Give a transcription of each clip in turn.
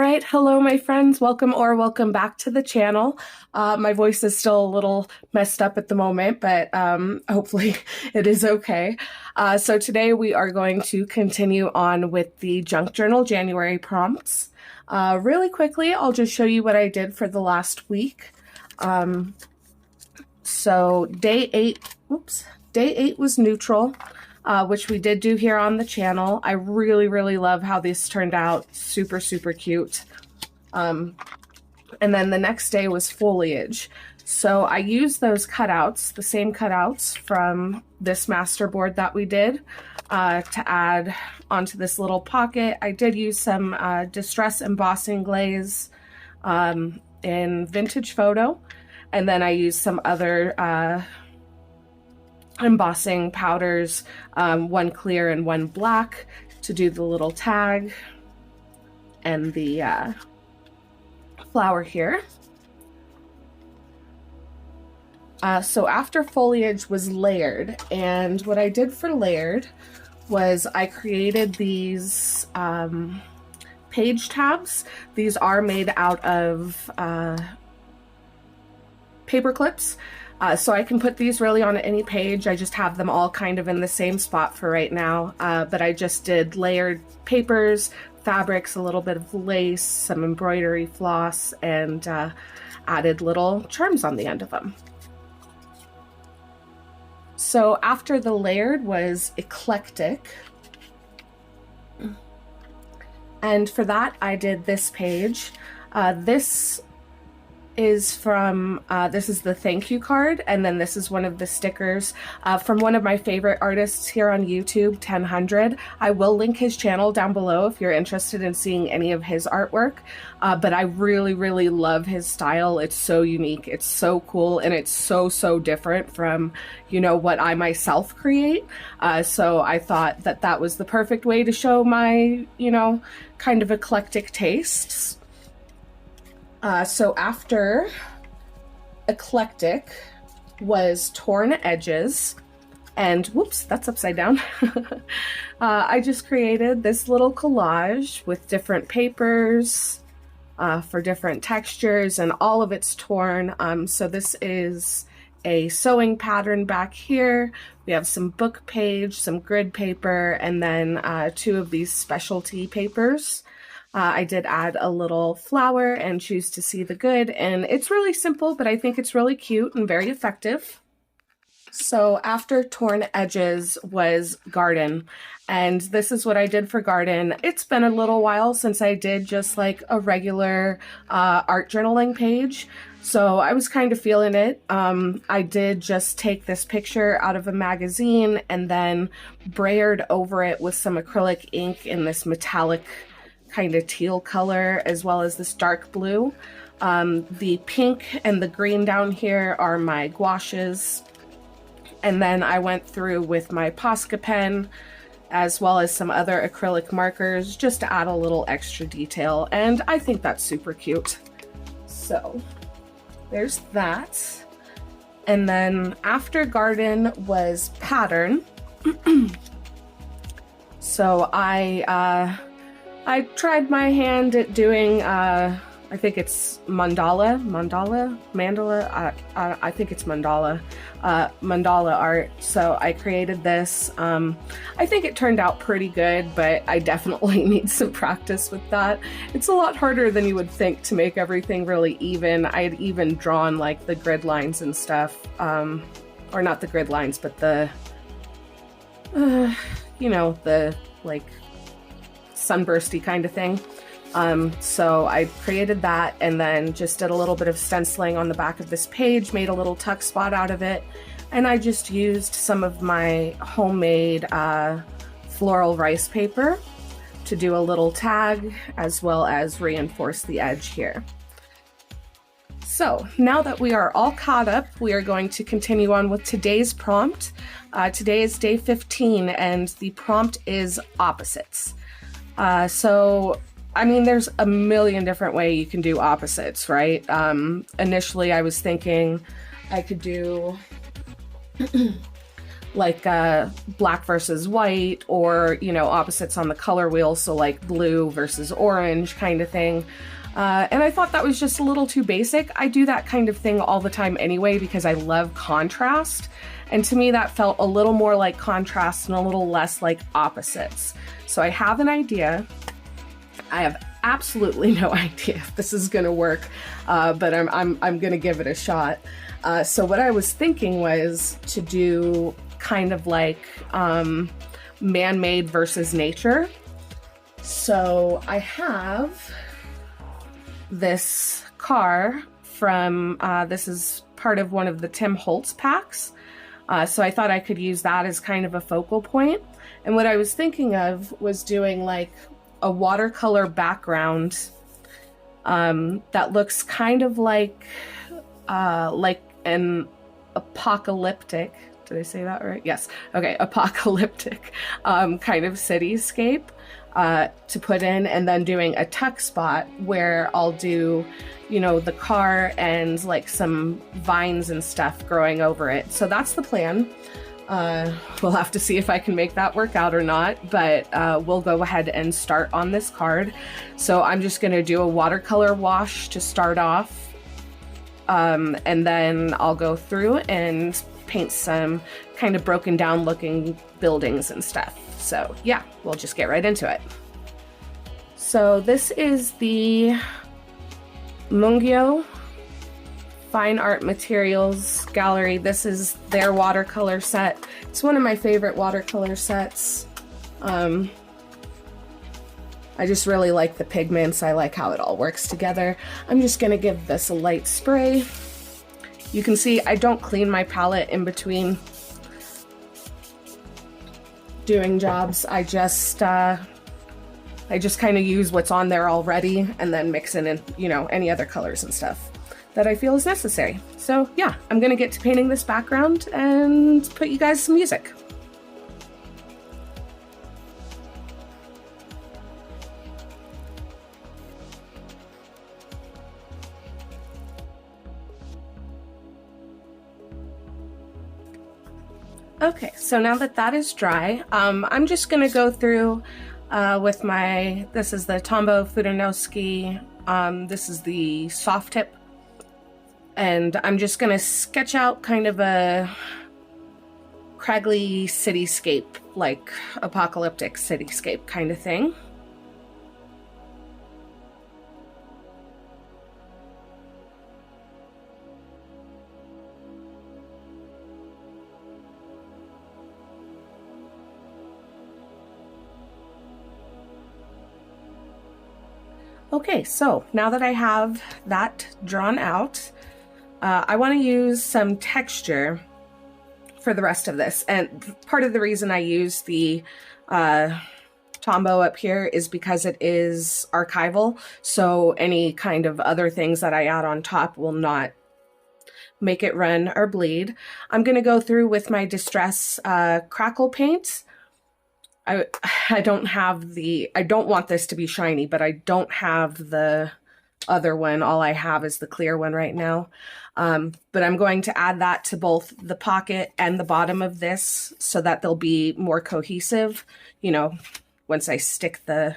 right, hello my friends, welcome back to the channel. My voice is still a little messed up at the moment, but hopefully it is okay. So today we are going to continue on with the Junk Journal January prompts. Really quickly, I'll just show you what I did for the last week. So day 8 was neutral. Which we did do here on the channel. I really love how this turned out. Super cute. And then the next day was foliage. So I used those cutouts, the same cutouts from this master board that we did, to add onto this little pocket. I did use some distress embossing glaze in Vintage Photo, and then I used some other embossing powders, one clear and one black, to do the little tag and the flower here. So after foliage was layered, and what I did for layered was I created these page tabs. These are made out of paper clips. So I can put these really on any page. I just have them all kind of in the same spot for right now. But I just did layered papers, fabrics, a little bit of lace, some embroidery floss, and added little charms on the end of them. So after the layered was eclectic. And for that, I did this page. This is from, this is the thank you card, and then this is one of the stickers from one of my favorite artists here on YouTube, 1000. I will link his channel down below if you're interested in seeing any of his artwork, but I really love his style. It's so unique, it's so cool, and it's so different from, you know, what I myself create. So I thought that that was the perfect way to show my, you know, kind of eclectic tastes. So after eclectic was torn edges, and whoops, that's upside down. I just created this little collage with different papers for different textures, and all of it's torn. So this is a sewing pattern back here. We have some book page, some grid paper, and then 2 of these specialty papers. I did add a little flower and choose to see the good, and it's really simple, but I think it's really cute and very effective. So after torn edges was garden, and this is what I did for garden. It's been a little while since I did just like a regular art journaling page, so I was kind of feeling it. I did just take this picture out of a magazine and then brayered over it with some acrylic ink in this metallic kind of teal color, as well as this dark blue. The pink and the green down here are my gouaches. And then I went through with my Posca pen, as well as some other acrylic markers, just to add a little extra detail. And I think that's super cute. So there's that. And then after garden was pattern. So I tried my hand at doing, I think it's mandala, I think it's mandala art. So I created this. I think it turned out pretty good, but I definitely need some practice with that. It's a lot harder than you would think to make everything really even. I had even drawn like the grid lines and stuff, or not the grid lines, but the, you know, the like sunbursty kind of thing. So I created that and then just did a little bit of stenciling on the back of this page, made a little tuck spot out of it, and I just used some of my homemade floral rice paper to do a little tag, as well as reinforce the edge here. So now that we are all caught up, we are going to continue on with today's prompt. Today is day 15, and the prompt is opposites. So, I mean, there's a million different ways you can do opposites, right? Initially, I was thinking I could do like black versus white, or, you know, opposites on the color wheel, so like blue versus orange kind of thing. And I thought that was just a little too basic. I do that kind of thing all the time anyway because I love contrast. And to me, that felt a little more like contrast and a little less like opposites. So I have an idea. I have absolutely no idea if this is going to work, but I'm going to give it a shot. So what I was thinking was to do kind of like man-made versus nature. So I have this car from, this is part of one of the Tim Holtz packs. So I thought I could use that as kind of a focal point. And what I was thinking of was doing like a watercolor background that looks kind of like an apocalyptic, did I say that right? Yes. Okay, apocalyptic kind of cityscape to put in, and then doing a tuck spot where I'll do, you know, the car and like some vines and stuff growing over it. So that's the plan. We'll have to see if I can make that work out or not, but we'll go ahead and start on this card. So I'm just going to do a watercolor wash to start off, and then I'll go through and paint some kind of broken down looking buildings and stuff. So yeah, we'll just get right into it. So this is the Mungyo Fine Art Materials Gallery. This is their watercolor set. It's one of my favorite watercolor sets. I just really like the pigments. I like how it all works together. I'm just gonna give this a light spray. You can see I don't clean my palette in between doing jobs. I just kind of use what's on there already and then mix in, you know, any other colors and stuff that I feel is necessary. So yeah, I'm gonna get to painting this background and put you guys some music. Okay, so now that that is dry, I'm just gonna go through with my, this is the Tombow Fudenosuke, this is the soft tip, and I'm just gonna sketch out kind of a craggly cityscape, like apocalyptic cityscape kind of thing. Okay, so now that I have that drawn out, I want to use some texture for the rest of this. And part of the reason I use the Tombow up here is because it is archival. So any kind of other things that I add on top will not make it run or bleed. I'm going to go through with my Distress crackle paint. I don't have the, I don't want this to be shiny, but I don't have the other one. All I have is the clear one right now. But I'm going to add that to both the pocket and the bottom of this so that they'll be more cohesive, you know, once I stick the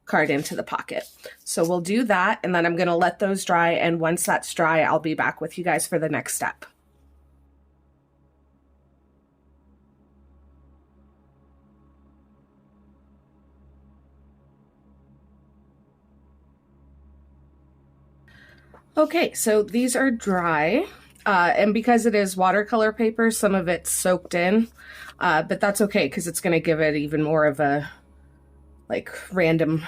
card into the pocket. So we'll do that, and then I'm going to let those dry, and once that's dry, I'll be back with you guys for the next step. Okay, so these are dry, and because it is watercolor paper, some of it's soaked in, but that's okay because it's going to give it even more of a like random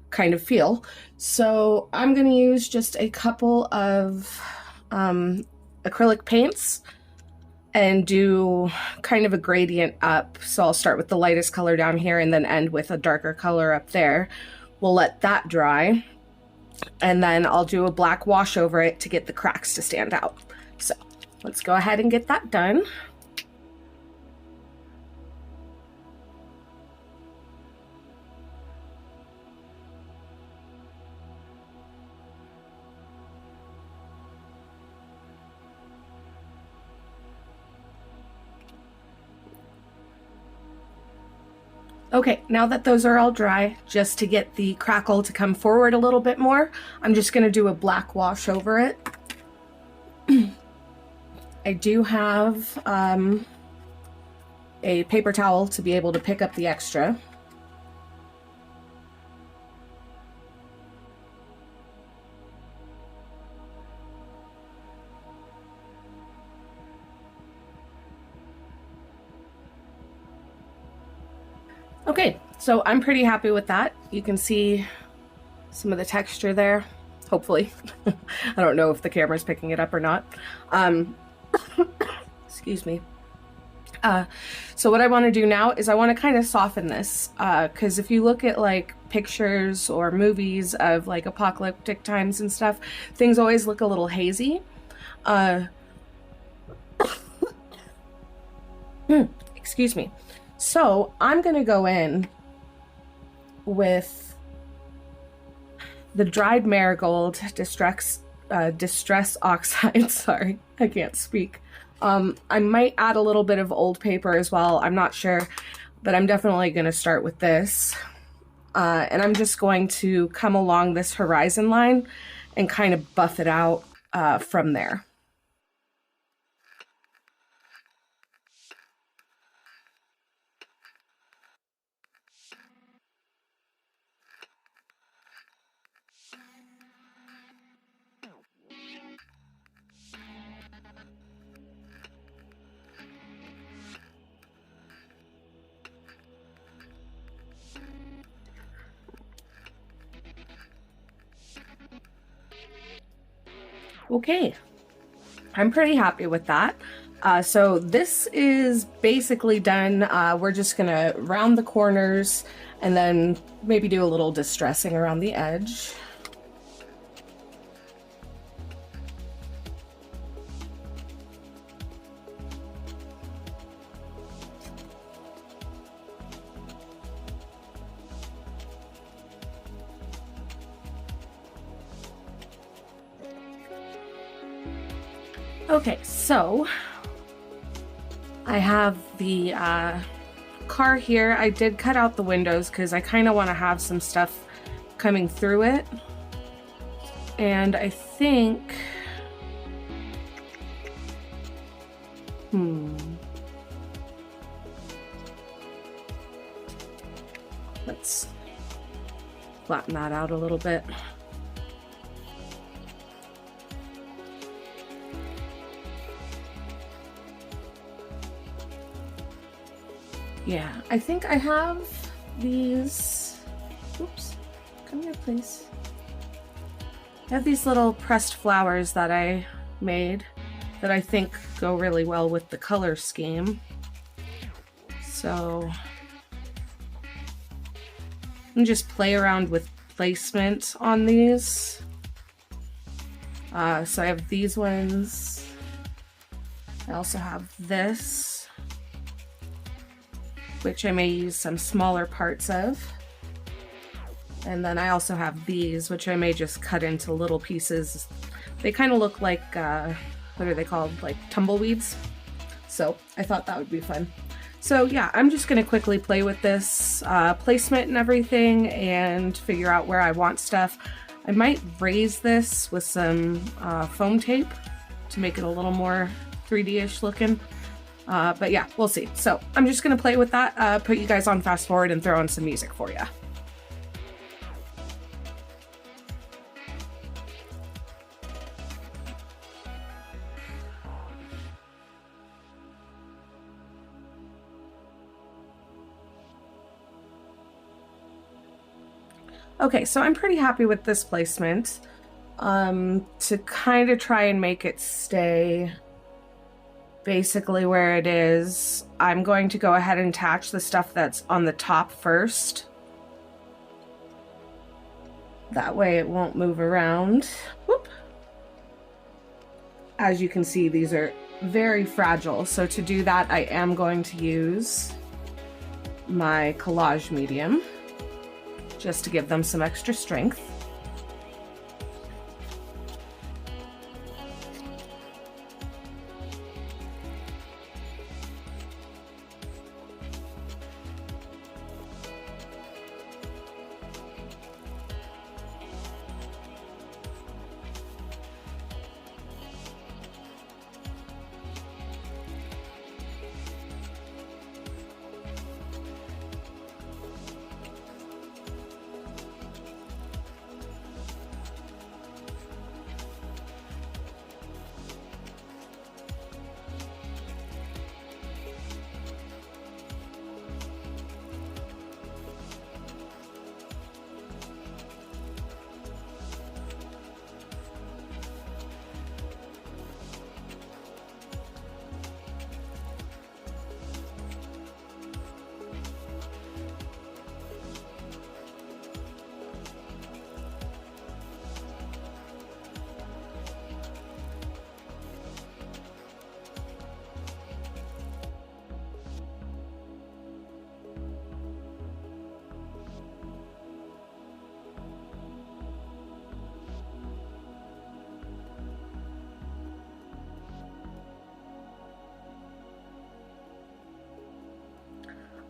kind of feel. So I'm going to use just a couple of acrylic paints and do kind of a gradient up. So I'll start with the lightest color down here and then end with a darker color up there. We'll let that dry. And then I'll do a black wash over it to get the cracks to stand out. So let's go ahead and get that done. Okay, now that those are all dry, just to get the crackle to come forward a little bit more, I'm just gonna do a black wash over it. I do have a paper towel to be able to pick up the extra. Okay, so I'm pretty happy with that. You can see some of the texture there, hopefully. I don't know if the camera's picking it up or not. Excuse me. So what I want to do now is I want to kind of soften this, because if you look at like pictures or movies of like apocalyptic times and stuff, things always look a little hazy. Excuse me. So I'm gonna go in with the dried marigold distress oxide. Sorry, I can't speak. I might add a little bit of old paper as well. I'm not sure, but I'm definitely gonna start with this. And I'm just going to come along this horizon line and kind of buff it out from there. Okay, I'm pretty happy with that. So this is basically done. We're just gonna round the corners and then maybe do a little distressing around the edge. Okay, so I have the car here. I did cut out the windows because I kind of want to have some stuff coming through it. And I think... Let's flatten that out a little bit. Yeah, I think I have these, oops, come here please. I have these little pressed flowers that I made that I think go really well with the color scheme. So, and just play around with placement on these. So I have these ones. I also have this, which I may use some smaller parts of. And then I also have these, which I may just cut into little pieces. They kind of look like, what are they called? Like tumbleweeds. So I thought that would be fun. So yeah, I'm just gonna quickly play with this placement and everything and figure out where I want stuff. I might raise this with some foam tape to make it a little more 3D-ish looking. But yeah, we'll see. So I'm just gonna play with that, put you guys on fast forward and throw in some music for you. Okay, so I'm pretty happy with this placement. To kind of try and make it stay basically where it is, I'm going to go ahead and attach the stuff that's on the top first. That way it won't move around. Whoop. As you can see, these are very fragile. So to do that, I am going to use my collage medium just to give them some extra strength.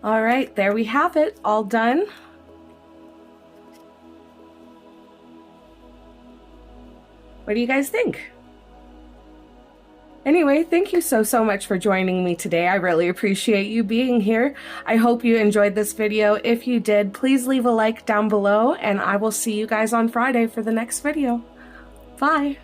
All right, there we have it, all done. What do you guys think? Anyway, thank you so much for joining me today. I really appreciate you being here. I hope you enjoyed this video. If you did, please leave a like down below, and I will see you guys on Friday for the next video. Bye.